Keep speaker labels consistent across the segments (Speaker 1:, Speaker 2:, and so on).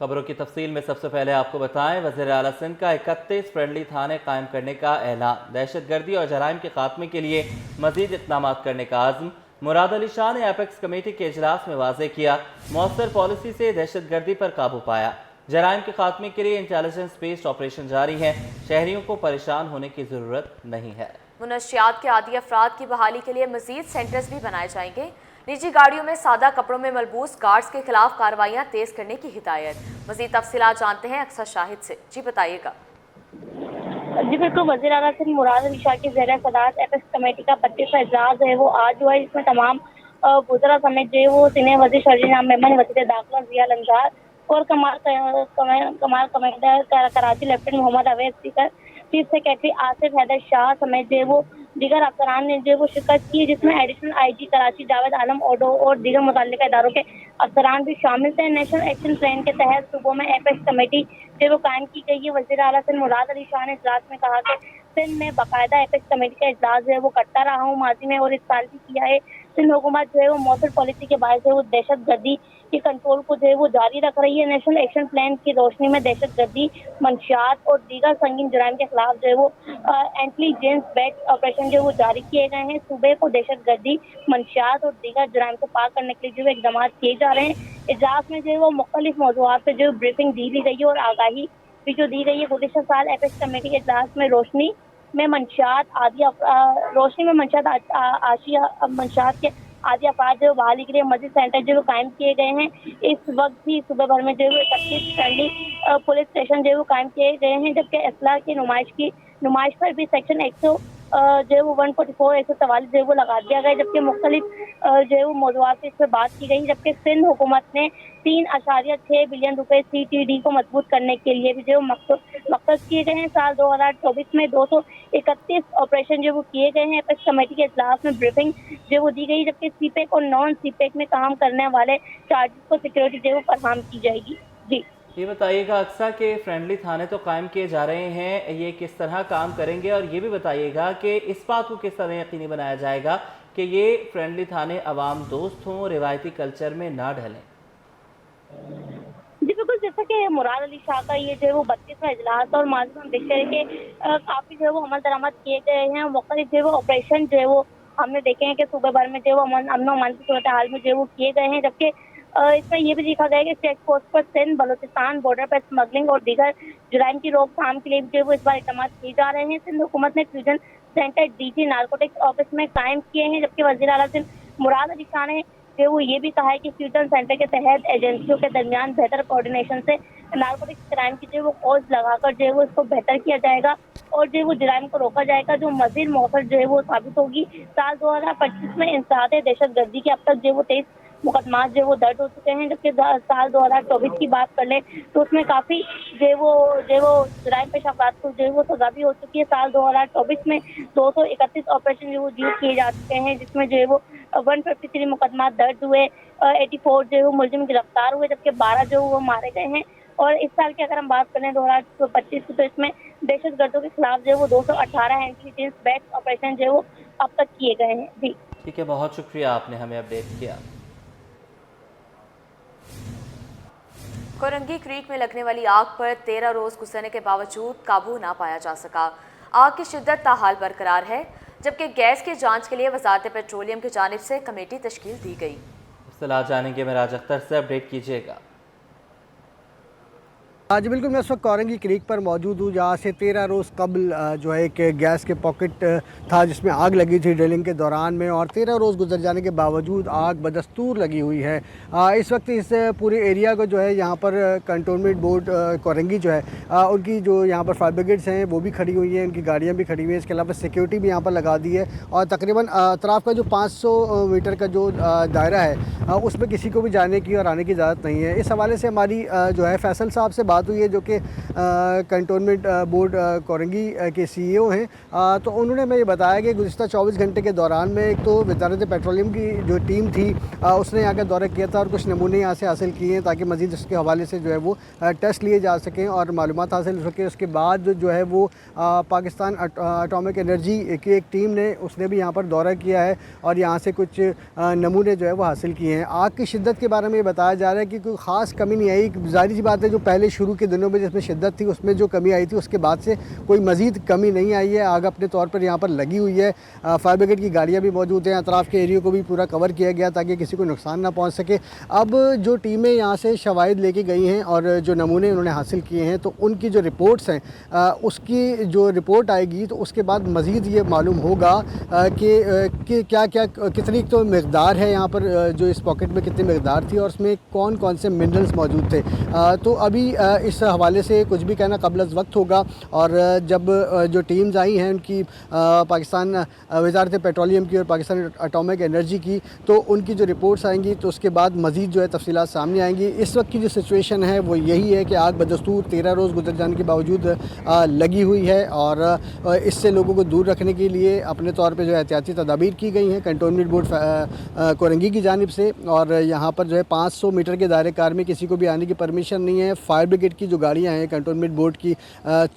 Speaker 1: खबरों की तफसील में सबसे पहले आपको बताएं, वज़ीर आला सिंध का 31 फ्रेंडली थाने कायम करने का ऐलान। दहशतगर्दी और जराइम के खात्मे के लिए मजीद इक़दाम करने का आज़म। मुराद अली शाह ने एपेक्स कमेटी के इजलास में वाज़े किया, मौसर पॉलिसी से दहशतगर्दी पर काबू पाया। जराइम के खात्मे के लिए इंटेलिजेंस बेस्ड ऑपरेशन जारी है। शहरियों को परेशान होने की ज़रूरत नहीं है।
Speaker 2: मुनशियात के आदी अफराद की बहाली के लिए मजीद सेंटर्स भी बनाए जाएंगे। निजी गाड़ियों में सादा कपड़ों में मलबूस गार्ड्स के खिलाफ कार्रवाइयां तेज करने की हिदायत। मजीद तफसीलात जानते हैं अक्सर शाहिद से। जी बताइएगा।
Speaker 3: जी बिल्कुल, वज़ीर आला सिंध मुराद अली शाह की ज़ेर सदारत एपेक्स कमेटी का 25वां इजलास है वो आज हुआ है, जिसमें तमाम वज़रा समेत जो है वो सीनियर वज़ीर शहरी नाम मेमन, वज़ीर दाखिला ज़िया लंजार और कमाल commander Karachi lieutenant Mohammad Awais, speaker chief secretary Asif Haider Shah समेत जो है वो दीगर अफसरान ने जो वो शिरकत की, जिसमें एडिशनल आईजी कराची जावेद आलम ओडो और दीगर मुतल्लिका इदारों के अफसरान भी शामिल थे। नेशनल एक्शन प्लान के तहत सूबों में एपेक्स कमेटी जो वो कायम की गई है। वज़ीर आला सिंध मुराद अली शाह ने इजलास में कहा कि सिंध में बाकायदा एपेक्स कमेटी का इजलास जो है वो करता रहा हूँ माजी में और इस साल भी किया है। सिंध हुकूमत जो है वो मौसर पॉलिसी के बायस वो दहशतगर्दी के कंट्रोल को जो है वो जारी रख रही है। नेशनल एक्शन प्लान की रोशनी में दहशतगर्दी, मंशियात और दीगर संगीन जुराइम के खिलाफ जो है वो इंटेलिजेंस बेस्ड ऑपरेशन जो वो जारी किए गए हैं। सूबे को दहशतगर्दी, मंशियात और दीगर जुराइम को पार करने के लिए जो इकदाम किए जा रहे हैं। इजलास में जो है वो मुख्तलिफ मौज़ूआत पर जो ब्रीफिंग दी गई है और आगाही भी जो दी गई है। गुज़िश्ता साल एपेक्स कमेटी के इजलास में रोशनी में मंशियात के आदि अफराद जो बहाली के लिए मजीद सेंटर जो कायम किए गए हैं। इस वक्त भी सुबह भर में जो 31 फ्रेंडली पुलिस स्टेशन जो कायम किए गए हैं, जबकि असला की नुमाइश पर भी सेक्शन 100 जो है वो 144 144 जो है वो लगा दिया गया, जबकि मुख्तलिफ जो है वो मौज़ूआत पे इस पर बात की गई। जबकि सिंध हुकूमत ने 3.6 बिलियन रुपए CTD को मजबूत करने के लिए भी जो मकसद किए गए हैं। साल 2024 में 231 ऑपरेशन जो वो किए गए हैं। एपेक्स कमेटी के इजलास में ब्रीफिंग जो वो दी गई, जबकि सीपेक और नॉन सीपेक में काम करने वाले चार्जेस को सिक्योरिटी जो वो फराहम की जाएगी। जी
Speaker 1: ये बताइएगा, अक्सा के फ्रेंडली थाने तो कायम किए जा रहे हैं, ये किस तरह काम करेंगे? और ये भी बताइएगा कि इस बात को किस तरह यकीनी बनाया जाएगा कि ये फ्रेंडली थाने अवाम दोस्त हों, रिवायती कल्चर में ना ढलें?
Speaker 3: जी बिल्कुल, जैसा कि मुराद अली शाह का ये जो है वो 32वां इजलास और माजी में हम देखते हैं कि काफ़ी जो है वो अमल दरामद किए गए हैं। मुख्तलिफ जो है वो ऑपरेशन जो है वो हमने देखे हैं कि सूबे भर में जो है वो अमन अमान की सूरत हाल में जो है वो किए गए हैं। जबकि इसमें ये भी देखा गया है कि चेक पोस्ट पर सिंध बलूचिस्तान बॉर्डर पर स्मगलिंग और दीगर जुराइम की रोकथाम के लिए जो है वो इस बार इक़दाम किए जा रहे हैं। सिंध हुकूमत ने fusion centre DG narcotics office में कायम किए हैं, जबकि वज़ीर आला सिंध मुराद अली शाह ने जो वो ये भी कहा है कि फ्यूजन सेंटर के तहत एजेंसियों के दरमियान बेहतर कोऑर्डिनेशन से नारकोटिक्स क्राइम की जो वो कॉज लगाकर जो है वो इसको बेहतर किया जाएगा और जो वो जुराइम को रोका जाएगा, जो मज़ीद मौसर जो है वो साबित होगी। साल 2025 में इंसदादे दहशतगर्दी के अब तक जो वो 23 मुकदमा जो वो दर्ज हो चुके हैं, जबकि साल 2024 की बात कर ले तो उसमें काफ़ी जो वो जुराइम पेशा अफराद को जो है वो सजा भी हो चुकी है। साल 2024 में 231 ऑपरेशन जो वो किए जा चुके हैं, जिसमें जो है वो 153 मुकदमा दर्ज हुए, 84 जो है वो मुलजिम गिरफ्तार हुए, जबकि 12 जो वो मारे गए हैं। और इस साल की अगर हम बात करें 2025 की, तो इसमें दहशतगर्दों के खिलाफ जो है वो 218 इंटेलिजेंस बेस्ड ऑपरेशन जो है वो अब तक किए गए हैं। जी
Speaker 1: ठीक है, बहुत शुक्रिया, आपने हमें अपडेट किया।
Speaker 2: कोरंगी क्रीक में लगने वाली आग पर 13 रोज गुजरने के बावजूद काबू ना पाया जा सका। आग की शिद्दत ताहाल बरकरार है, जबकि गैस की जांच के लिए वजारत पेट्रोलियम की जानिब से कमेटी तश्कील दी गई।
Speaker 1: इत्तला जानेंगे मेराज अख्तर से, अपडेट कीजिएगा।
Speaker 4: जी बिल्कुल, मैं इस वक्त कोरंगी क्रीक पर मौजूद हूँ, जहाँ से 13 रोज़ कबल जो है कि गैस के पॉकेट था जिसमें आग लगी थी ड्रिलिंग के दौरान में, और 13 रोज़ गुजर जाने के बावजूद आग बदस्तूर लगी हुई है। इस वक्त इस पूरे एरिया को जो है यहाँ पर कंटोनमेंट बोर्ड कोरंगी जो है उनकी जो यहाँ पर फायर ब्रिगेड्स हैं वो भी खड़ी हुई हैं, उनकी गाड़ियाँ भी खड़ी हुई हैं। इसके अलावा सिक्योरिटी भी यहाँ पर लगा दी है और तकरीबन अतराफ़ का जो 500 मीटर का जो दायरा है उसमें किसी को भी जाने की और आने की इजाज़त नहीं है। इस हवाले से हमारी जो है फैसल साहब से बात हुई है जो कि कंटोनमेंट बोर्ड कोरंगी के CEO हैं, तो उन्होंने हमें ये बताया कि गुज़िश्ता 24 घंटे के दौरान में एक तो वज़ारत पेट्रोलियम की जो टीम थी उसने यहाँ का दौरा किया था और कुछ नमूने यहाँ से हासिल किए हैं ताकि मज़ीद उसके हवाले से जो है वो टेस्ट लिए जा सकें और मालूमात हासिल हो सके। उसके बाद जो है वो पाकिस्तान एटॉमिक एनर्जी की एक टीम ने उसने भी यहाँ पर दौरा किया है और यहाँ से कुछ नमूने जो है वो हासिल किए हैं। आग की शिद्दत के बारे में ये बताया जा रहा है कि कोई ख़ास कमी नहीं आई। ज़ाहिर सी बात है जो पहले शुरू के दिनों में जिसमें शिद्दत थी उसमें जो कमी आई थी उसके बाद से कोई मज़ीद कमी नहीं आई है। आग अपने तौर पर यहाँ पर लगी हुई है। फायर ब्रिगेड की गाड़ियाँ भी मौजूद हैं। अतराफ़ के एरिया को भी पूरा कवर किया गया ताकि किसी को नुकसान ना पहुँच सके। अब जो टीमें यहाँ से शवाहिद लेके गई हैं और जो नमूने उन्होंने हासिल किए हैं तो उनकी जो रिपोर्ट्स हैं उसकी जो रिपोर्ट आएगी तो उसके बाद मज़ीद ये मालूम होगा कि क्या क्या कितनी तो मकदार है यहाँ पर जो इस पॉकेट में कितनी मकदार थी और उसमें कौन कौन से मिनरल्स मौजूद थे। तो अभी इस हवाले से कुछ भी कहना क़ब्ल अज़ वक्त होगा और जब जो टीम्स आई हैं उनकी पाकिस्तान वज़ारत पेट्रोलियम की और पाकिस्तान एटॉमिक एनर्जी की, तो उनकी जो रिपोर्ट्स आएंगी तो उसके बाद मज़ीद जो है तफसीलात सामने आएंगी। इस वक्त की जो सिचुएशन है वो यही है कि आग बदस्तूर 13 रोज़ गुजर जाने के बावजूद लगी हुई है और इससे लोगों को दूर रखने के लिए अपने तौर पे जो एहतियाती तदाबीर की गई हैं कंटोनमेंट बोर्ड कोरंगी की जानिब से। और यहाँ पर जो है 500 मीटर के दायरे कार में किसी को भी आने की परमिशन नहीं है। फायर ब्रिगेड की जो गाड़ियाँ हैं कंटोनमेंट बोर्ड की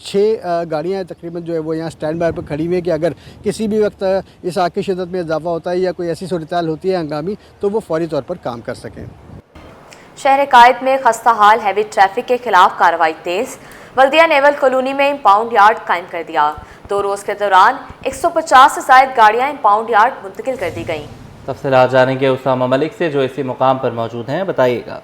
Speaker 4: 6 गाड़ियाँ तकरीबन जो है वो यहाँ स्टैंड बाय पर खड़ी हुई है कि अगर किसी भी वक्त इस आग की शिद्दत में इजाफा होता है या कोई ऐसी सूरत-ए-हाल होती है हंगामी तो वो फौरी तौर पर काम कर सकें।
Speaker 2: शहर कायद में खस्ता हाल हैवी ट्रैफिक के खिलाफ कार्रवाई तेज। बल्दिया नेवल कॉलोनी में इंपाउंड यार्ड कायम कर दिया। 2 रोज़ के दौरान 150 से ज़ायद गाड़ियाँ इंपाउंड यार्ड मुंतकिल कर दी गईं।
Speaker 1: तफसीलात जानेंगे उसामा मलिक से जो इसी मुकाम पर मौजूद हैं, बताइएगा।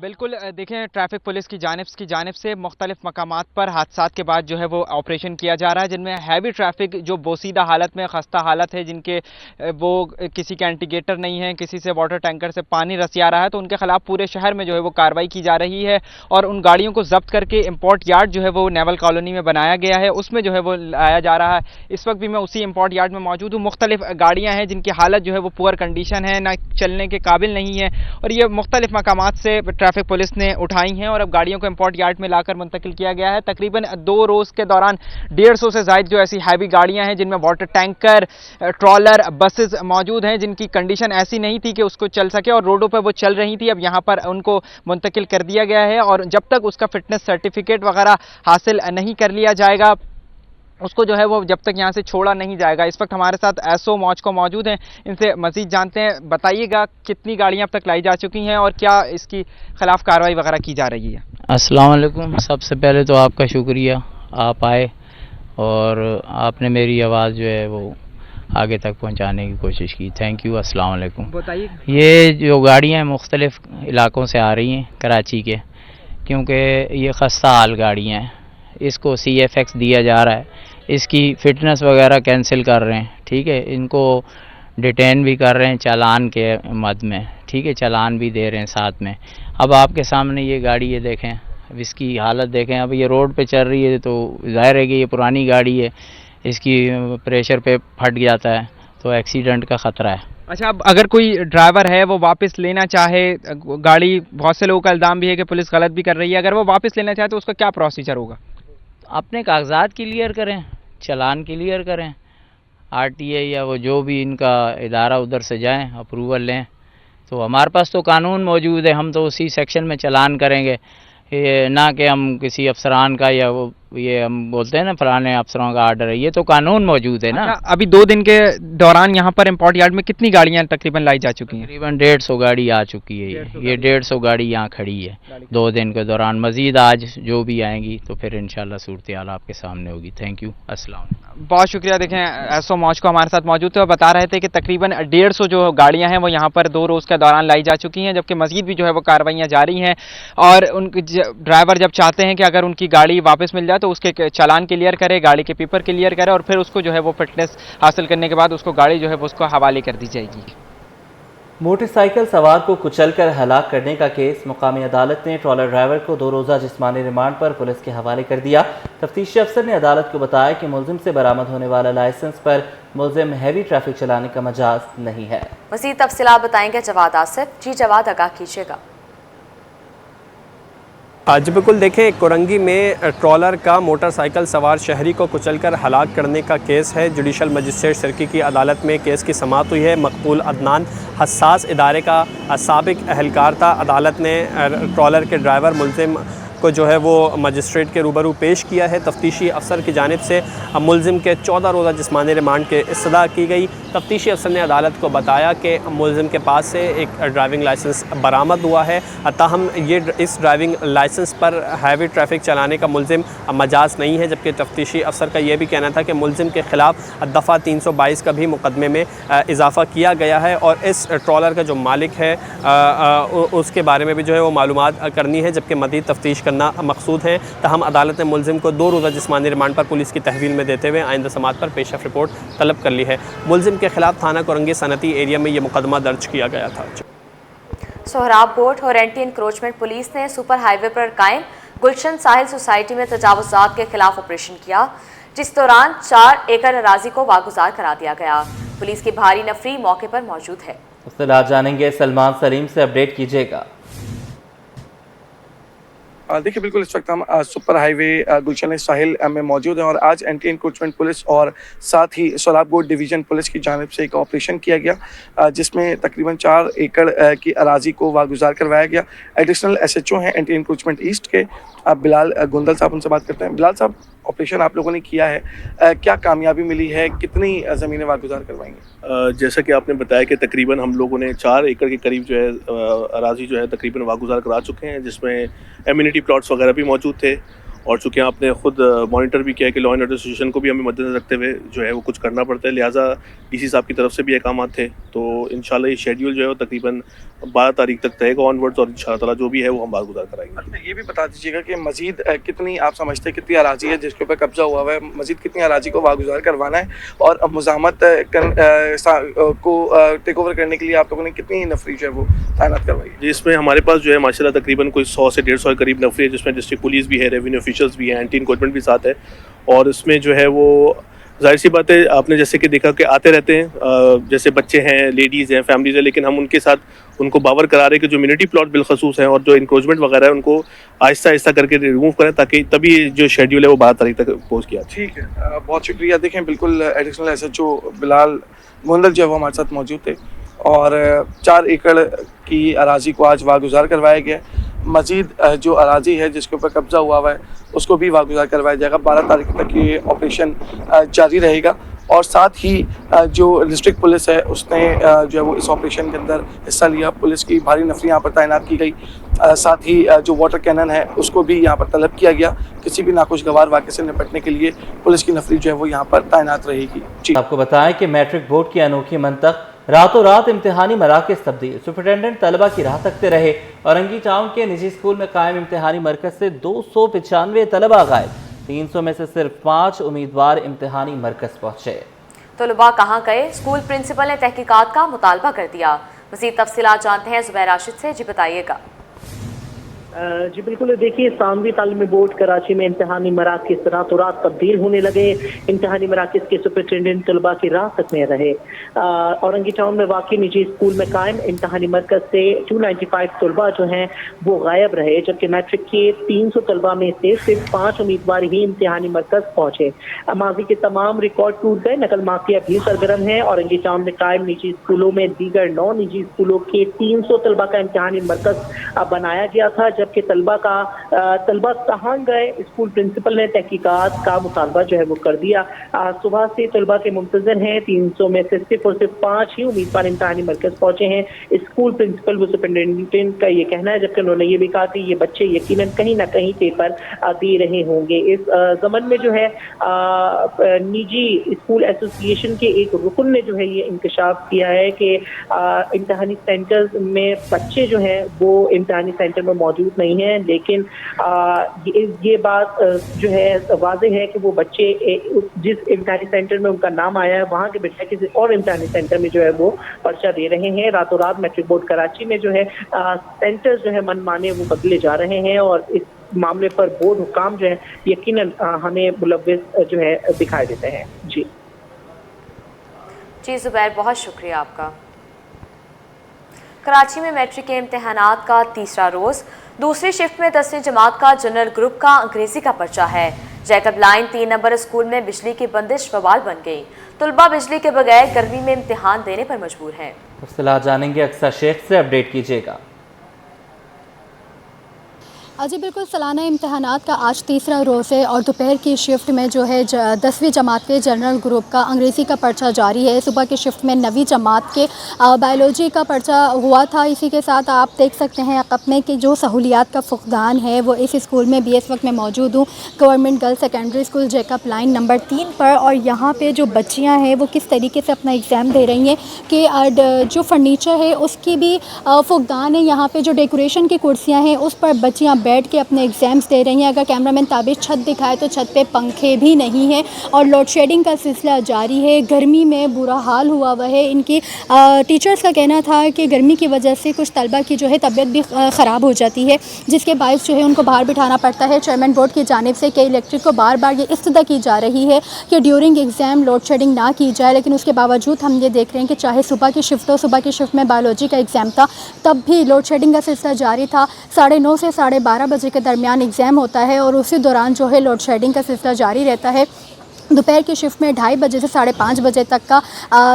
Speaker 5: बिल्कुल, देखें ट्रैफिक पुलिस की जानिब से मुख्तलिफ मकामात पर हादसात के बाद जो है वो ऑपरेशन किया जा रहा है जिनमें हैवी ट्रैफिक जो बोसीदा हालत में खस्ता हालत है, जिनके वो किसी का इंडिकेटर नहीं है, किसी से वाटर टैंकर से पानी रसिया रहा है, तो उनके खिलाफ पूरे शहर में जो है वो कार्रवाई की जा रही है और उन गाड़ियों को जब्त करके इम्पोर्ट यार्ड जो है वो नेवल कॉलोनी में बनाया गया है, उसमें जो है वो लाया जा रहा है। इस वक्त भी मैं उसी इम्पोर्ट यार्ड में मौजूद हूँ। मुख्तलिफ गाड़ियाँ हैं जिनकी हालत जो है वो पुअर कंडीशन है, ना चलने के काबिल नहीं है और ये मुख्तलिफ मकामात से ट्रैफिक पुलिस ने उठाई हैं और अब गाड़ियों को इंपोर्ट यार्ड में लाकर मुंतकिल किया गया है। तकरीबन 2 रोज़ के दौरान 150 से ज़ायद जो ऐसी हैवी गाड़ियां हैं जिनमें वाटर टैंकर, ट्रॉलर, बसेस मौजूद हैं जिनकी कंडीशन ऐसी नहीं थी कि उसको चल सके और रोडों पर वो चल रही थी, अब यहाँ पर उनको मुंतकिल कर दिया गया है और जब तक उसका फिटनेस सर्टिफिकेट वगैरह हासिल नहीं कर लिया जाएगा उसको जो है वो जब तक यहाँ से छोड़ा नहीं जाएगा। इस वक्त हमारे साथ एसओ मौज को मौजूद हैं, इनसे मज़ीद जानते हैं। बताइएगा कितनी गाड़ियाँ अब तक लाई जा चुकी हैं और क्या इसकी खिलाफ कार्रवाई वगैरह की जा रही है?
Speaker 6: अस्सलाम वालेकुम। सबसे पहले तो आपका शुक्रिया, आप आए और आपने मेरी आवाज़ जो है वो आगे तक पहुँचाने की कोशिश की। Thank you. अस्सलाम वालेकुम।
Speaker 5: बताइए,
Speaker 6: ये जो गाड़ियाँ मुख्तलिफ़ इलाकों से आ रही हैं कराची के, क्योंकि ये खस्ता हाल गाड़ियाँ हैं, इसको CFX दिया जा रहा है, इसकी फ़िटनेस वगैरह कैंसिल कर रहे हैं, ठीक है, इनको डिटेन भी कर रहे हैं चालान के मद में, ठीक है, चालान भी दे रहे हैं साथ में। अब आपके सामने ये गाड़ी है, देखें अब इसकी हालत देखें। अब ये रोड पे चल रही है तो ज़ाहिर है कि ये पुरानी गाड़ी है, इसकी प्रेशर पे फट जाता है तो एक्सीडेंट का ख़तरा है।
Speaker 5: अच्छा, अब अगर कोई ड्राइवर है वो वापस लेना चाहे गाड़ी, बहुत से लोगों का इल्ज़ाम भी है कि पुलिस गलत भी कर रही है, अगर वो वापस लेना चाहे तो उसका क्या प्रोसीजर होगा?
Speaker 6: अपने कागजात क्लियर करें, चालान क्लियर करें, RTA या वो जो भी इनका इदारा उधर से जाएं, अप्रूवल लें, तो हमारे पास तो कानून मौजूद है, हम तो उसी सेक्शन में चालान करेंगे, ये ना कि हम किसी अफसरान का या वो ये हम बोलते हैं ना फलाने अफसरों का आर्डर है, ये तो कानून मौजूद है ना।
Speaker 5: अच्छा, अभी 2 दिन के दौरान यहाँ पर इम्पोर्ट यार्ड में कितनी गाड़ियाँ तकरीबन लाई जा चुकी हैं?
Speaker 6: तकरीबन 150 गाड़ी आ चुकी है। ये 150 गाड़ी यहाँ खड़ी है 2 दिन के दौरान। मज़ीद आज जो भी आएंगी तो फिर इंशाल्लाह सूरत हाल आपके सामने होगी। Thank you. अस्सलाम।
Speaker 5: बहुत शुक्रिया। देखें एसओ मौज को हमारे साथ मौजूद थे और बता रहे थे कि तकरीबन 150 जो गाड़ियाँ हैं वो यहाँ पर 2 रोज़ के दौरान लाई जा चुकी हैं, जबकि मज़ीद भी जो है वो कार्रवाइयाँ जारी हैं और उनके ड्राइवर जब चाहते हैं कि अगर उनकी गाड़ी वापस मिल जाए तो उसके चालान क्लियर करे, गाड़ी के पेपर क्लियर करे और फिर उसको जो है वो फिटनेस हासिल करने के बाद उसको गाड़ी जो है वो उसको हवाले कर दी जाएगी।
Speaker 1: मोटरसाइकिल सवार को कुचलकर हलाक करने का केस मुकामी अदालत ने ट्रॉलर ड्राइवर को 2 रोज़ा जिस्मानी रिमांड पर पुलिस के हवाले कर दिया। तफ्तीशी अफसर ने अदालत को बताया कि मुलजिम से बरामद होने वाला लाइसेंस पर मुलजिम हैवी ट्रैफिक चलाने का मजाज नहीं है।
Speaker 2: मज़ीद तफसीलात बताएंगे जवाद आसिफ। जी जवाद, आगाह कीजिएगा।
Speaker 7: आज बिल्कुल देखें, कोरंगी में ट्रॉलर का मोटरसाइकिल सवार शहरी को कुचलकर हलाक करने का केस है। जुडिशल मजिस्ट्रेट सिरकी की अदालत में केस की समाअत हुई है। मकबूल अदनान हसास इदारे का साबिक अहलकार था। अदालत ने ट्रॉलर के ड्राइवर मुलजिम को जो है वो मजिस्ट्रेट के रूबरू पेश किया है। तफ्तीशी अफसर की जानिब से मुलजिम के 14 रोज़ा जिस्मानी रिमांड के इस्तदा की गई। तफ्तीशी अफसर ने अदालत को बताया कि मुलजिम के पास से एक ड्राइविंग लाइसेंस बरामद हुआ है। ताहम ये इस ड्राइविंग लाइसेंस पर हैवी ट्रैफिक चलाने का मुलजिम मजाज नहीं है, जबकि तफ्तीशी अफसर का यह भी कहना था कि मुलजिम के ख़िलाफ़ दफ़ा 322 का भी मुकदमे में इजाफ़ा किया गया है और इस ट्रॉलर का जो मालिक है उसके बारे में भी जो है वो मालूमात करनी है, जबकि मज़ीद तफ्तीश करना मकसूद है। तहम अदालत ने मुलजिम को 2 रोज़ा जिस्मानी रिमांड पर पुलिस की तहवील में देते हुए आइंदा समाअत पर पेशरफ रिपोर्ट तलब कर ली है। मुलजिम के खिलाफ थाना कोरंगी सनती एरिया में ये मुकदमा दर्ज किया गया था।
Speaker 2: सोहराब बोर्ड और एंटी इंक्रोचमेंट पुलिस ने सुपर हाईवे पर कायम गुलशन साहिल सोसाइटी में तजावुज़ात के खिलाफ ऑपरेशन किया, जिस दौरान 4 एकड़ अराजी को वागुजार करा दिया गया। पुलिस की भारी नफरी मौके पर मौजूद है।
Speaker 1: तफसीलात जानेंगे, सलमान सलीम से अपडेट कीजिएगा।
Speaker 8: देखिए, बिल्कुल इस वक्त हम सुपर हाईवे गुलशन साहिल में मौजूद हैं और आज एंटी इंक्रोचमेंट पुलिस और साथ ही सोहराब बोर्ड डिवीज़न पुलिस की जानिब से एक ऑपरेशन किया गया, जिसमें तकरीबन 4 एकड़ की अराजी को वागुजार करवाया गया। एडिशनल SHO हैं एंटी इंक्रोचमेंट ईस्ट के बिलाल गुंदल साहब, उनसे बात करते हैं। बिलाल साहब, ऑपरेशन आप लोगों ने किया है, क्या कामयाबी मिली है, कितनी ज़मीनें वागुजार करवाएंगे?
Speaker 9: जैसा कि आपने बताया कि तकरीबन हम लोगों ने 4 एकड़ के करीब जो है अराजी जो है तकरीबन वागुजार करा चुके हैं, जिसमें एम्यूनिटी प्लॉट्स वगैरह भी मौजूद थे। और चूँकि आपने ख़ुद मॉनिटर भी किया कि लॉ एंड ऑर्डर सिचुएशन को भी हमें मद्देनजर रखते हुए जो है वो कुछ करना पड़ता है, लिहाजा DC साहब की तरफ से भी अहकाम थे। तो इंशाल्लाह ये शेड्यूल जो है वो तकरीबन 12 तारीख तक रहेगा ऑनवर्ड्स, और इंशाल्लाह ताला जो भी है वो हम बागुजार कराएंगे।
Speaker 8: ये भी बता दीजिएगा कि मजीद कितनी आप समझते हैं कितनी अराजी है जिसके ऊपर कब्जा हुआ है, मजीद कितनी अराजी को वागुजार करवाना है और मुज़ाहमत को टेक ओवर करने के लिए आप लोगों ने कितनी नफरी जो है वो तैनात करवाई?
Speaker 9: जिसमें हमारे पास जो है माशाल्लाह तकरीबन कोई 100 से 150 के करीब नफरी है, जिसमें डिस्ट्रिक्ट पुलिस भी है, रेवेन्यू ऑफिशियल्स भी हैं, एंटी इंक्रोचमेंट भी साथ है। और इसमें जो है वो जाहिर सी बात है, आपने जैसे कि देखा कि आते रहते हैं, जैसे बच्चे हैं, लेडीज़ हैं, फैमिलीज़ हैं, लेकिन हम उनके साथ उनको बावर करा रहे कि जो इम्यूनिटी प्लॉट बिलखसूस हैं और जो इंक्रोचमेंट वगैरह है उनको आहिस्ता आहिस्ता करके रिमूव करें, ताकि तभी जो शेड्यूल है वो 12 तारीख तक पोज किया।
Speaker 8: ठीक है, बहुत शुक्रिया। देखें, बिल्कुल एडिशनल SHO बिलाल गुंदल जो है वो हमारे साथ मौजूद थे और 4 एकड़ की अराजी को आज वागुजार करवाया गया। मजीद जो अराजी है जिसके ऊपर कब्जा हुआ है उसको भी वागुजार करवाया जाएगा। 12 तारीख तक ये ऑपरेशन जारी रहेगा और साथ ही जो डिस्ट्रिक्ट पुलिस है उसने जो है वो इस ऑपरेशन के अंदर हिस्सा लिया। पुलिस की भारी नफरी यहाँ पर तैनात की गई। साथ ही जो वाटर कैनन है उसको भी यहाँ पर तलब किया गया। किसी भी नाखुशगवार वाक़े से निपटने के लिए पुलिस की नफरी जो है वो यहाँ पर तैनात रहेगी। जी,
Speaker 1: आपको बताएं कि मैट्रिक बोर्ड की अनोखी मंतक रातों रात इम्तिहानी मराकज़ तब्दील। सुपरिटेंडेंट तलबा की राह तकते रहे। औरंगी टाउन के निजी स्कूल में कायम इम्तिहानी मरकज़ से 295 तलबा गायब। 300 में से सिर्फ 5 उम्मीदवार इम्तिहानी मरकज़ पहुँचे।
Speaker 2: तलबा कहाँ गए? स्कूल प्रिंसिपल ने तहकीकात का मुतालबा कर दिया। मज़ीद तफसीलात जानते हैं ज़ुबैर राशिद से। जी बताइएगा।
Speaker 10: जी बिल्कुल, देखिए, सानवी तालीमी बोर्ड कराची में इम्तिहानी मराकज़ रातों रात तब्दील होने लगे। इम्तिहानी मराकज़ के सुपरिटेंडेंट तलबा की राह तक में रहे। औरंगी टाउन में वाक़ई निजी स्कूल में कायम इम्तिहानी मरकज़ से 295 तलबा जो हैं वो गायब रहे, जबकि मैट्रिक के 300 तलबा में से सिर्फ 5 उम्मीदवार ही इम्तिहानी मरकज़ पहुँचे। माजी के तमाम रिकॉर्ड टूट गए। नकल माफिया भी सरगर्म है। औरंगी टाउन में कायम निजी स्कूलों में दीगर 9 निजी स्कूलों के 300 तलबा का इम्तिहानी मरकज़ बनाया गया था, जबकि तलबा कहाँ गए? स्कूल प्रिंसिपल ने तहकीकात का मुतालबा जो है वो कर दिया। सुबह से तलबा के मुंतज़र हैं। 300 में से सिर्फ 5 ही उम्मीदवार इम्तिहानी मरकज़ पहुंचे हैं। स्कूल प्रिंसिपल व सुपरिटेंडेंट का ये कहना है, जबकि उन्होंने ये भी कहा कि ये बच्चे यकीनन कहीं ना कहीं पेपर दे रहे होंगे। इस ज़मन में जो है निजी स्कूल एसोसिएशन के एक रुकन ने जो है ये इंकशाफ किया है कि इम्तिहानी सेंटर्स में बच्चे जो हैं वो इम्तिहानी सेंटर में मौजूद नहीं है, लेकिन ये बात जो है वाज़ेह है कि वो बच्चे जिस इम्तिहानी सेंटर में उनका नाम आया है वहाँ के बच्चे किसी और इम्तिहानी सेंटर में जो है वो पर्चा दे रहे हैं। रातों रात मैट्रिक बोर्ड कराची में जो है सेंटर्स जो है मनमाने वो बदले जा रहे हैं और इस मामले पर बोर्ड हुकाम जो है यकीनन हमें मुलव्विस जो है दिखाई देते हैं। जी
Speaker 2: ज़ुबैर, बहुत शुक्रिया आपका। कराची में मैट्रिक के इम्तिहानात का तीसरा रोज़ दूसरी शिफ्ट में 10वीं जमात का जनरल ग्रुप का अंग्रेजी का पर्चा है। जैकब लाइन 3 नंबर स्कूल में बिजली की बंदिश बवाल बन गई। तुलबा बिजली के बगैर गर्मी में इम्तिहान देने पर मजबूर हैं।
Speaker 1: तफसीलात जानेंगे अक्सर शेख से, अपडेट कीजिएगा।
Speaker 11: जी बिल्कुल, सालाना इम्तहानात का आज तीसरा रोज़ है और दोपहर की शिफ्ट में जो है 10वीं जमात के जनरल ग्रुप का अंग्रेज़ी का पर्चा जारी है। सुबह की शिफ्ट में 9वीं जमात के बायोलॉजी का पर्चा हुआ था। इसी के साथ आप देख सकते हैं अपने की जो सहूलियात का फुकदान है वो इस स्कूल में भी इस वक्त मैं मौजूद हूँ, government girls secondary school Jacob line number 3 पर। और यहाँ पर जो बच्चियाँ हैं वो किस तरीके से अपना एग्ज़ाम दे रही हैं कि जो फर्नीचर है उसकी भी फुकदान है। यहाँ पर जो डेकोरेशन की कुर्सियाँ हैं उस पर बच्चियाँ बैठ के अपने एग्ज़ाम्स दे रही हैं। अगर कैमरामैन ताबिश छत दिखाए तो छत पे पंखे भी नहीं हैं और लोड शेडिंग का सिलसिला जारी है। गर्मी में बुरा हाल हुआ हुआ है। इनकी टीचर्स का कहना था कि गर्मी की वजह से कुछ तलबा की जो है तबीयत भी ख़राब हो जाती है, जिसके बायस जो है उनको बाहर बिठाना पड़ता है। चेयरमैन बोर्ड की जानिब से के इलेक्ट्रिक को बार बार ये इस्तदा की जा रही है कि ड्यूरिंग एग्ज़ाम लोड शेडिंग ना की जाए, लेकिन उसके बावजूद हम ये देख रहे हैं कि चाहे सुबह की शिफ्ट हो, सुबह की शिफ्ट में बायोलॉजी का एग्ज़ाम था तब भी लोड शेडिंग का सिलसिला जारी था। 9:30 से 12:30 बजे के दरमियान एग्ज़ाम होता है और उसी दौरान जो है लोड शेडिंग का सिलसिला जारी रहता है। दोपहर की शिफ्ट में 2:30 बजे से 5:30 बजे तक का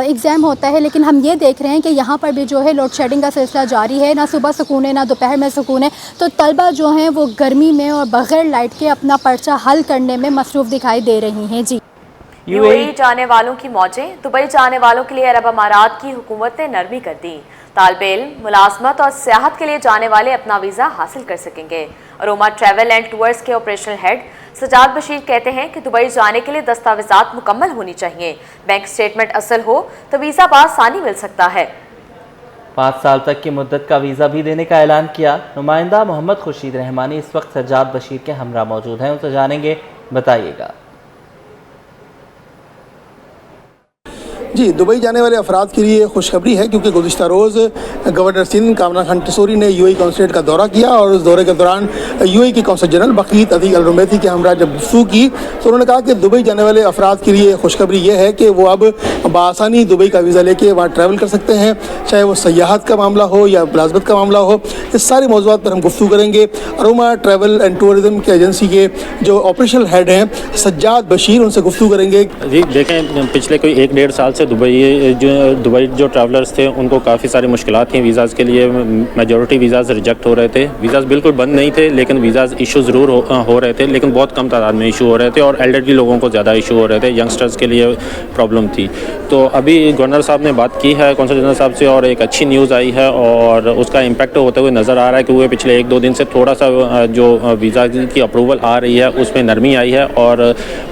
Speaker 11: एग्ज़ाम होता है, लेकिन हम ये देख रहे हैं कि यहाँ पर भी जो है लोड शेडिंग का सिलसिला जारी है। ना सुबह सुकून है ना दोपहर में सुकून है, तो तलबा जो हैं वो गर्मी में और बग़ैर लाइट के अपना पर्चा हल करने में मसरूफ़ दिखाई दे रही हैं। जी,
Speaker 2: यूएई जाने वालों की मौजें। दुबई जाने वालों के लिए अरब अमारात की हुकूमत ने नरमी कर दी। तालिबे इल्म, मुलाजमत और सियाहत के लिए जाने वाले अपना वीज़ा हासिल कर सकेंगे। अरोमा ट्रैवल एंड टूर्स के ऑपरेशनल हेड सजाद बशीर कहते हैं कि दुबई जाने के लिए दस्तावेजात मुकम्मल होनी चाहिए। बैंक स्टेटमेंट असल हो तो वीज़ा बआसानी मिल सकता है।
Speaker 1: 5 साल तक की मुद्दत का वीज़ा भी देने का ऐलान किया। नुमाइंदा मोहम्मद खुर्शीद रहमानी इस वक्त सजाद बशीर के हमरा मौजूद हैं, उनसे जानेंगे, बताइएगा।
Speaker 12: जी, दुबई जाने वाले अफराद के लिए खुशखबरी है क्योंकि गुज़िश्ता रोज़ गवर्नर सिंध कामरान खान टिसोरी ने यूएई कौंसलेट का दौरा किया और उस दौरे के दौरान यूएई के कौंसल जनरल बकीत अतीक अल रुमैती के हमरा जब गुफ्तगू की तो उन्होंने कहा कि दुबई जाने वाले अफराद के लिए खुशखबरी ये है कि वो अब बआसानी दुबई का वीज़ा लेके वहाँ ट्रैवल कर सकते हैं, चाहे वो सयाहत का मामला हो या मुलाजमत का मामला हो। इस सारे मौज़ूआत पर हम गुफ्तगू करेंगे। अरोमा ट्रैवल एंड टूरिज़म के एजेंसी के जो ऑपरेशनल हेड हैं सज्जाद बशीर, उनसे गुफ्तगू करेंगे।
Speaker 13: जी देखें, पिछले कोई 1-1.5 साल से दुबई जो ट्रैवलर्स थे उनको काफ़ी सारी मुश्किलात थी वीज़ाज़ के लिए। मेजॉरिटी वीज़ाज़ रिजेक्ट हो रहे थे। वीज़ाज़ बिल्कुल बंद नहीं थे लेकिन वीज़ाज़ इशू ज़रूर हो रहे थे, लेकिन बहुत कम तादाद में इशू हो रहे थे और एल्डरली लोगों को ज़्यादा इशू हो रहे थे। यंगस्टर्स के लिए प्रॉब्लम थी। तो अभी गवर्नर साहब ने बात की है कौंसल जनरल साहब से और एक अच्छी न्यूज़ आई है और उसका इम्पैक्ट होते हुए नज़र आ रहा है कि वो पिछले 1-2 दिन से थोड़ा सा जो वीज़ा की अप्रूवल आ रही है उसमें नरमी आई है और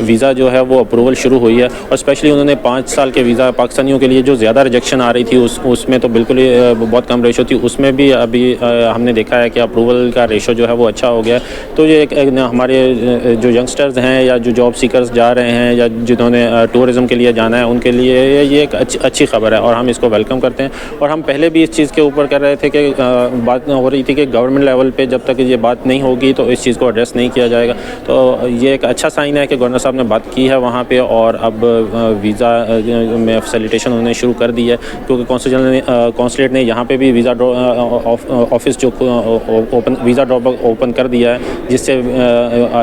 Speaker 13: वीज़ा जो है वो अप्रूवल शुरू हुई है। और स्पेशली उन्होंने 5 साल के वीज़ा पाकिस्तानियों के लिए जो ज़्यादा रिजेक्शन आ रही थी उसमें तो बिल्कुल ही बहुत कम रेशो थी, उसमें भी अभी हमने देखा है कि अप्रूवल का रेशो जो है वो अच्छा हो गया है। तो ये हमारे जो यंगस्टर्स हैं या जो जॉब सीकर्स जा रहे हैं या जिन्होंने टूरिज़म के लिए जाना है उनके लिए ये एक अच्छी खबर है और हम इसको वेलकम करते हैं। और हम पहले भी इस चीज़ के ऊपर कर रहे थे कि बात हो रही थी कि गवर्नमेंट लेवल पे जब तक ये बात नहीं होगी तो इस चीज़ को एड्रेस नहीं किया जाएगा। तो ये एक अच्छा साइन है कि गवर्नर साहब ने बात की है वहाँ पे और अब वीज़ा में फैसिलिटेशन उन्होंने शुरू कर दी है क्योंकि कौंसलेट ने यहाँ पे भी वीज़ा ऑफिस जो ओपन वीज़ा ड्रॉप ओपन कर दिया है जिससे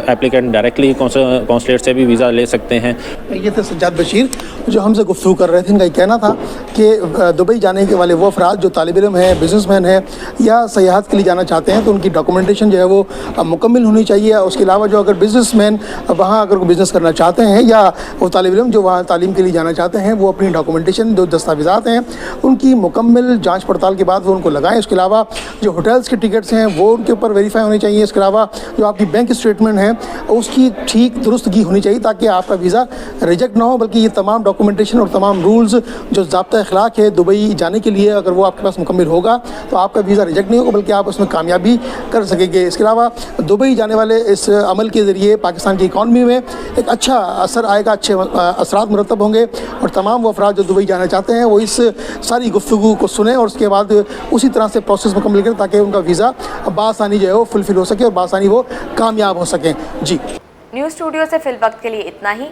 Speaker 13: एप्लीकेंट डायरेक्टली कौंसलेट से भी वीज़ा ले सकते हैं।
Speaker 12: ये थे सज्जाद बशीर जो हमसे गुफ्तगू कर रहे थे। इनका कहना था कि दुबई जाने के वाले वो अफराद जो तालिब इल्म हैं, बिजनेसमैन हैं या सयाहत के लिए जाना चाहते हैं तो उनकी डॉक्यूमेंटेशन जो है वो मुकम्मल होनी चाहिए। उसके अलावा जो अगर बिजनेसमैन वहाँ अगर बिज़नेस करना चाहते हैं या वो तालिब इल्म जो वहाँ तालीम के लिए जाना चाहते हैं वो अपनी डॉक्यूमेंटेशन जो दस्तावेज़ात हैं उनकी मुकम्मल जांच पड़ताल के बाद वो उनको लगाएं। उसके अलावा जो होटल्स के टिकट्स हैं वो उनके ऊपर वेरीफाई होने चाहिए। इसके अलावा जो आपकी बैंक स्टेटमेंट है उसकी ठीक दुरुस्तगी होनी चाहिए ताकि आपका वीज़ा रिजेक्ट ना हो, बल्कि ये तमाम डॉक्यूमेंटेशन और तमाम रूल्स जो ज़ाब्ता अखलाक है दुबई जाने के लिए अगर वो आपके पास मुकम्मल होगा तो आपका वीज़ा रिजेक्ट नहीं होगा बल्कि आप उसमें कामयाबी कर सकेंगे। इसके अलावा दुबई जाने वाले इस अमल के ज़रिए पाकिस्तान की इकॉनमी में एक अच्छा असर आएगा, अच्छे असरात मुरतब होंगे और तमाम वो अफराद जो दुबई जाना चाहते हैं वो इस सारी गुफ्तगू को सुने और उसके बाद उसी तरह से प्रोसेस मुकम्मल करें ताकि उनका वीज़ा बआसानी जो है वो फुलफिल हो सके और बआसानी वो कामयाब हो सकें। जी,
Speaker 2: न्यूज़ स्टूडियो से फिल वक्त के लिए इतना ही।